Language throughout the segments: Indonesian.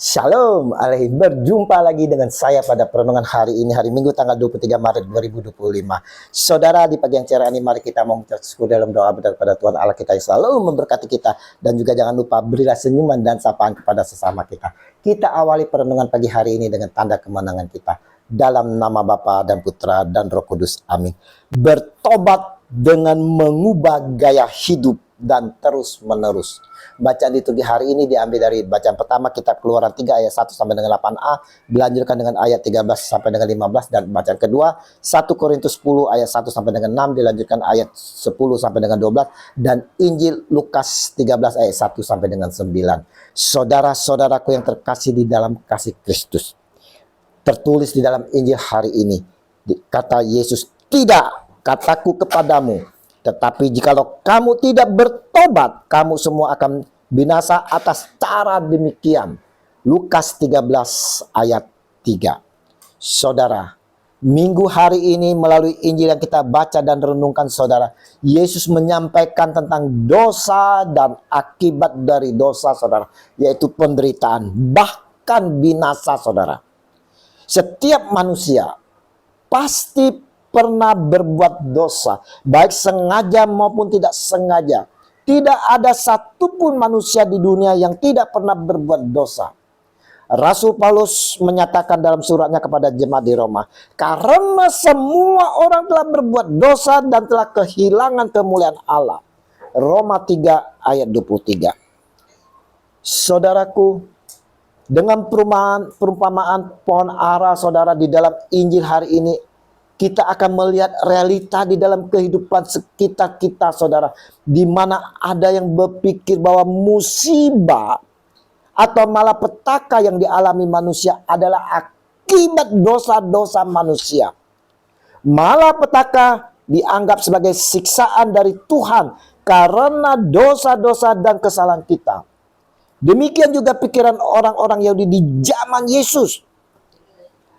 Shalom alaikum, berjumpa lagi dengan saya pada perenungan hari ini, hari Minggu tanggal 23 Maret 2025. Saudara, di pagi yang cerah ini mari kita mengucap syukur dalam doa kepada Tuhan Allah kita yang selalu memberkati kita. Dan juga jangan lupa berilah senyuman dan sapaan kepada sesama kita. Kita awali perenungan pagi hari ini dengan tanda kemenangan kita. Dalam nama Bapa dan Putra dan Roh Kudus, amin. Bertobat dengan mengubah gaya hidup dan terus menerus. Bacaan liturgi hari ini diambil dari bacaan pertama kitab Keluaran 3 ayat 1 sampai dengan 8a, dilanjutkan dengan ayat 13 sampai dengan 15, dan bacaan kedua 1 Korintus 10 ayat 1 sampai dengan 6, dilanjutkan ayat 10 sampai dengan 12, dan Injil Lukas 13 ayat 1 sampai dengan 9. Saudara-saudaraku yang terkasih di dalam kasih Kristus, tertulis di dalam Injil hari ini, kata Yesus, "Tidak, kataku kepadamu, tetapi jikalau kamu tidak bertobat, kamu semua akan binasa atas cara demikian." Lukas 13 ayat 3. Saudara, minggu hari ini melalui Injil yang kita baca dan renungkan, saudara, Yesus menyampaikan tentang dosa dan akibat dari dosa, saudara, yaitu penderitaan, bahkan binasa, saudara. Setiap manusia pasti pernah berbuat dosa, baik sengaja maupun tidak sengaja. Tidak ada satupun manusia di dunia yang tidak pernah berbuat dosa. Rasul Paulus menyatakan dalam suratnya kepada jemaat di Roma, karena semua orang telah berbuat dosa dan telah kehilangan kemuliaan Allah. Roma 3 ayat 23. Saudaraku, dengan perumpamaan pohon ara, saudara, di dalam Injil hari ini, kita akan melihat realita di dalam kehidupan sekitar kita, saudara, di mana ada yang berpikir bahwa musibah atau malapetaka yang dialami manusia adalah akibat dosa-dosa manusia. Malapetaka dianggap sebagai siksaan dari Tuhan karena dosa-dosa dan kesalahan kita. Demikian juga pikiran orang-orang Yahudi di zaman Yesus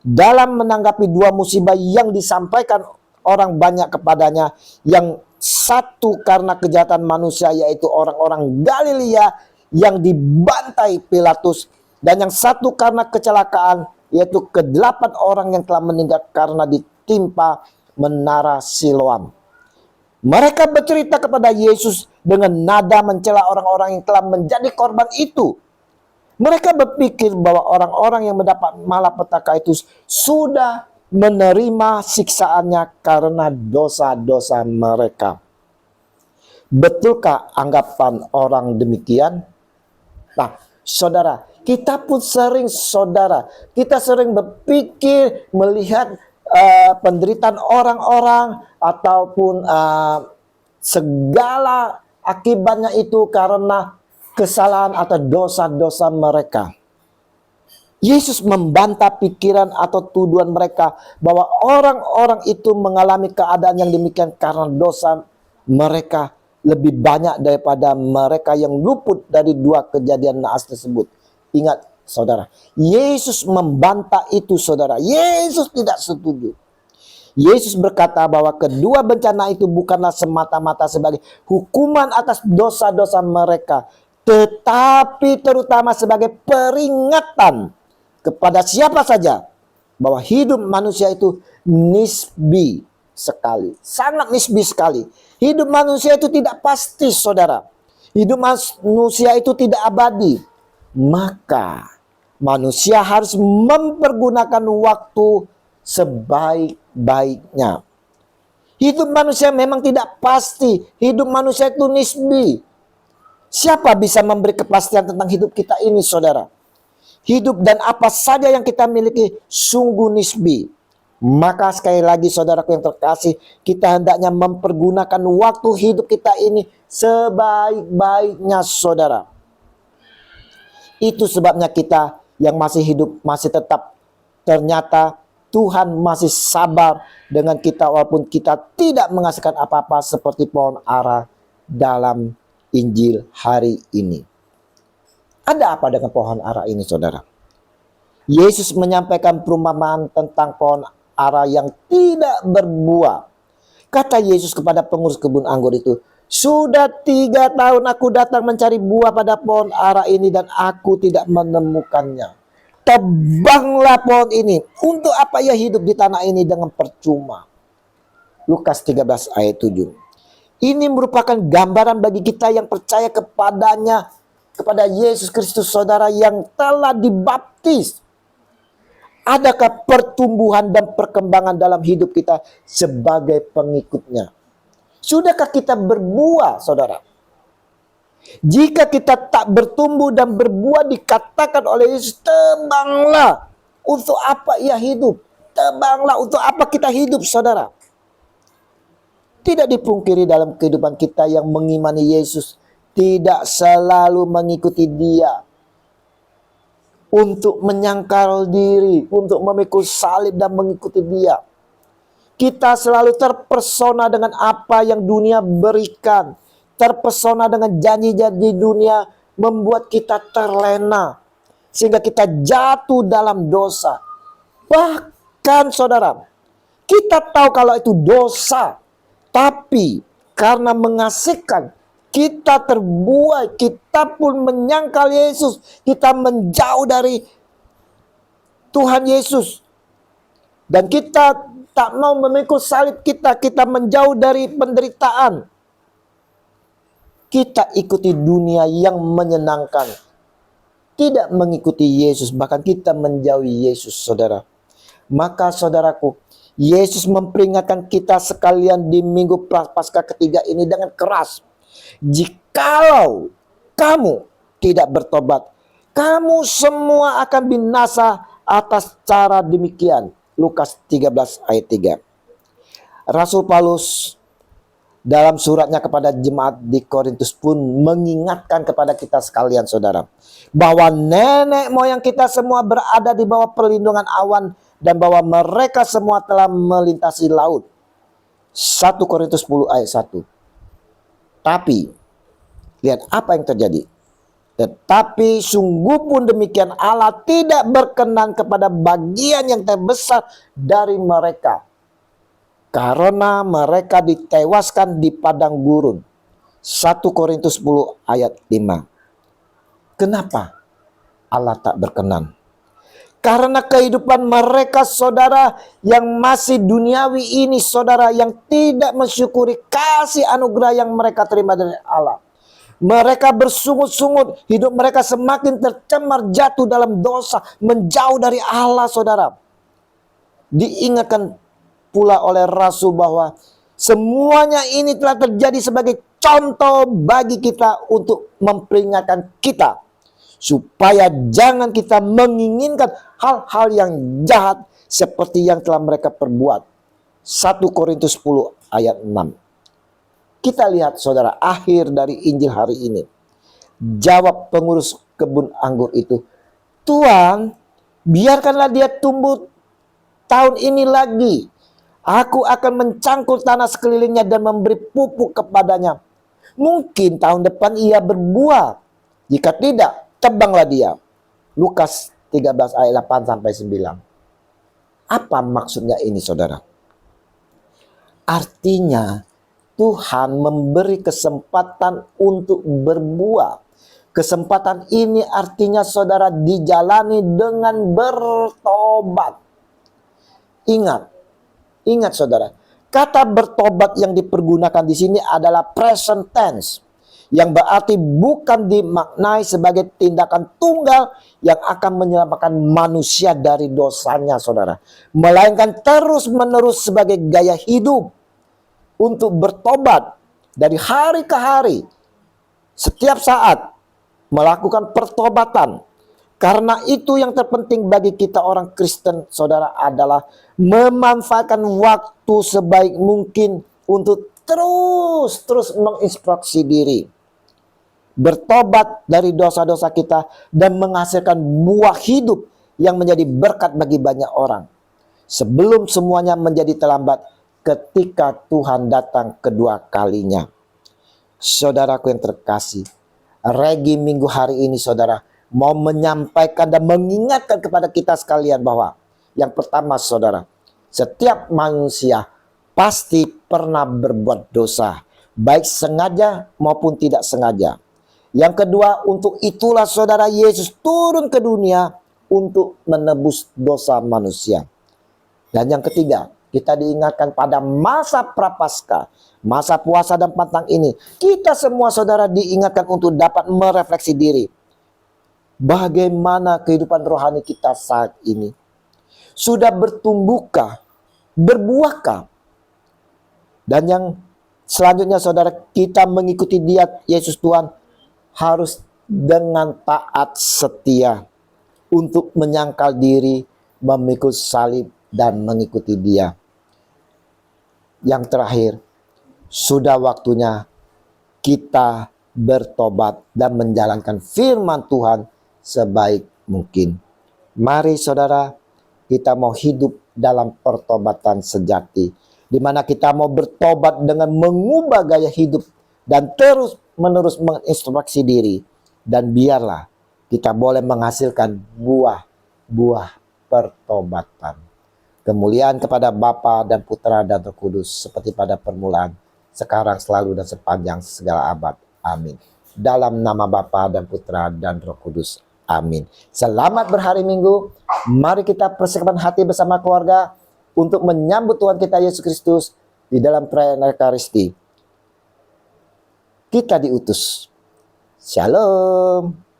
dalam menanggapi dua musibah yang disampaikan orang banyak kepadanya. Yang satu karena kejahatan manusia, yaitu orang-orang Galilea yang dibantai Pilatus, dan yang satu karena kecelakaan, yaitu ke-8 orang yang telah meninggal karena ditimpa menara Siloam. Mereka bercerita kepada Yesus dengan nada mencela orang-orang yang telah menjadi korban itu. Mereka berpikir bahwa orang-orang yang mendapat malapetaka itu sudah menerima siksaannya karena dosa-dosa mereka. Betulkah anggapan orang demikian? Nah, saudara, kita pun sering, saudara, kita sering berpikir melihat penderitaan orang-orang ataupun segala akibatnya itu karena kesalahan atau dosa-dosa mereka. Yesus membantah pikiran atau tuduhan mereka bahwa orang-orang itu mengalami keadaan yang demikian karena dosa mereka lebih banyak daripada mereka yang luput dari dua kejadian naas tersebut. Ingat, saudara, Yesus membantah itu, saudara. Yesus tidak setuju. Yesus berkata bahwa kedua bencana itu bukanlah semata-mata sebagai hukuman atas dosa-dosa mereka, tetapi terutama sebagai peringatan kepada siapa saja bahwa hidup manusia itu nisbi sekali, sangat nisbi sekali. Hidup manusia itu tidak pasti, saudara. Hidup manusia itu tidak abadi. Maka manusia harus mempergunakan waktu sebaik-baiknya. Hidup manusia memang tidak pasti. Hidup manusia itu nisbi. Siapa bisa memberi kepastian tentang hidup kita ini, saudara? Hidup dan apa saja yang kita miliki sungguh nisbi. Maka sekali lagi, saudaraku yang terkasih, kita hendaknya mempergunakan waktu hidup kita ini sebaik-baiknya, saudara. Itu sebabnya kita yang masih hidup masih tetap, ternyata Tuhan masih sabar dengan kita walaupun kita tidak menghasilkan apa-apa seperti pohon ara dalam Injil hari ini. Ada apa dengan pohon ara ini, saudara? Yesus menyampaikan perumpamaan tentang pohon ara yang tidak berbuah. Kata Yesus kepada pengurus kebun anggur itu, Sudah 3 tahun aku datang mencari buah pada pohon ara ini dan aku tidak menemukannya. Tebanglah pohon ini. Untuk apa ia hidup di tanah ini dengan percuma? Lukas 13 ayat 7. Ini merupakan gambaran bagi kita yang percaya kepadanya, kepada Yesus Kristus, saudara, yang telah dibaptis. Adakah pertumbuhan dan perkembangan dalam hidup kita sebagai pengikutnya? Sudahkah kita berbuah, saudara? Jika kita tak bertumbuh dan berbuah, dikatakan oleh Yesus, tebanglah. Untuk apa ia hidup? Tebanglah, untuk apa kita hidup, saudara? Tidak dipungkiri dalam kehidupan kita yang mengimani Yesus, tidak selalu mengikuti Dia. Untuk menyangkal diri, untuk memikul salib dan mengikuti Dia. Kita selalu terpesona dengan apa yang dunia berikan. Terpesona dengan janji-janji dunia membuat kita terlena. Sehingga kita jatuh dalam dosa. Bahkan saudara, kita tahu kalau itu dosa. Tapi karena mengasihkan, kita terbuai, kita pun menyangkal Yesus. Kita menjauh dari Tuhan Yesus. Dan kita tak mau memikul salib kita menjauh dari penderitaan. Kita ikuti dunia yang menyenangkan. Tidak mengikuti Yesus, bahkan kita menjauhi Yesus, saudara. Maka saudaraku, Yesus memperingatkan kita sekalian di minggu Paskah ketiga ini dengan keras. Jikalau kamu tidak bertobat, kamu semua akan binasa atas cara demikian. Lukas 13 ayat 3. Rasul Paulus dalam suratnya kepada jemaat di Korintus pun mengingatkan kepada kita sekalian, saudara, bahwa nenek moyang kita semua berada di bawah perlindungan awan dan bahwa mereka semua telah melintasi laut. 1 Korintus 10 ayat 1. Tapi lihat apa yang terjadi. Tetapi sungguh pun demikian, Allah tidak berkenan kepada bagian yang terbesar dari mereka, karena mereka ditewaskan di padang gurun. 1 Korintus 10 ayat 5. Kenapa Allah tak berkenan? Karena kehidupan mereka, saudara, yang masih duniawi ini, saudara, yang tidak mensyukuri kasih anugerah yang mereka terima dari Allah. Mereka bersungut-sungut, hidup mereka semakin tercemar, jatuh dalam dosa, menjauh dari Allah, saudara. Diingatkan pula oleh Rasul bahwa semuanya ini telah terjadi sebagai contoh bagi kita untuk memperingatkan kita, supaya jangan kita menginginkan hal-hal yang jahat seperti yang telah mereka perbuat. 1 Korintus 10 ayat 6. Kita lihat, saudara, akhir dari Injil hari ini. Jawab pengurus kebun anggur itu, Tuhan, biarkanlah dia tumbuh tahun ini lagi. Aku akan mencangkul tanah sekelilingnya dan memberi pupuk kepadanya. Mungkin tahun depan ia berbuah. Jika tidak, tebanglah dia. Lukas 13 ayat 8 sampai 9. Apa maksudnya ini, saudara? Artinya Tuhan memberi kesempatan untuk berbuah. Kesempatan ini artinya, saudara, dijalani dengan bertobat. Ingat saudara, kata bertobat yang dipergunakan di sini adalah present tense, yang berarti bukan dimaknai sebagai tindakan tunggal yang akan menyelamatkan manusia dari dosanya, saudara, melainkan terus-menerus sebagai gaya hidup untuk bertobat dari hari ke hari, setiap saat melakukan pertobatan. Karena itu yang terpenting bagi kita orang Kristen, saudara, adalah memanfaatkan waktu sebaik mungkin untuk terus menginstruksi diri, bertobat dari dosa-dosa kita dan menghasilkan buah hidup yang menjadi berkat bagi banyak orang, sebelum semuanya menjadi terlambat ketika Tuhan datang kedua kalinya. Saudaraku yang terkasih, Regi minggu hari ini, saudara, mau menyampaikan dan mengingatkan kepada kita sekalian bahwa yang pertama, saudara, setiap manusia pasti pernah berbuat dosa, baik sengaja maupun tidak sengaja. Yang kedua, untuk itulah saudara Yesus turun ke dunia untuk menebus dosa manusia. Dan yang ketiga, kita diingatkan pada masa prapaskah, masa puasa dan pantang ini. Kita semua saudara diingatkan untuk dapat merefleksi diri. Bagaimana kehidupan rohani kita saat ini? Sudah bertumbuhkah? Berbuahkah? Dan yang selanjutnya saudara, kita mengikuti dia Yesus Tuhan harus dengan taat setia untuk menyangkal diri, memikul salib dan mengikuti dia. Yang terakhir, sudah waktunya kita bertobat dan menjalankan firman Tuhan sebaik mungkin. Mari saudara, kita mau hidup dalam pertobatan sejati, di mana kita mau bertobat dengan mengubah gaya hidup dan terus menerus menginstruksi diri, dan biarlah kita boleh menghasilkan buah-buah pertobatan. Kemuliaan kepada Bapa dan Putra dan Roh Kudus seperti pada permulaan, sekarang, selalu, dan sepanjang segala abad. Amin. Dalam nama Bapa dan Putra dan Roh Kudus. Amin. Selamat berhari Minggu. Mari kita persiapkan hati bersama keluarga untuk menyambut Tuhan kita Yesus Kristus di dalam perayaan Ekaristi. Kita diutus. Shalom.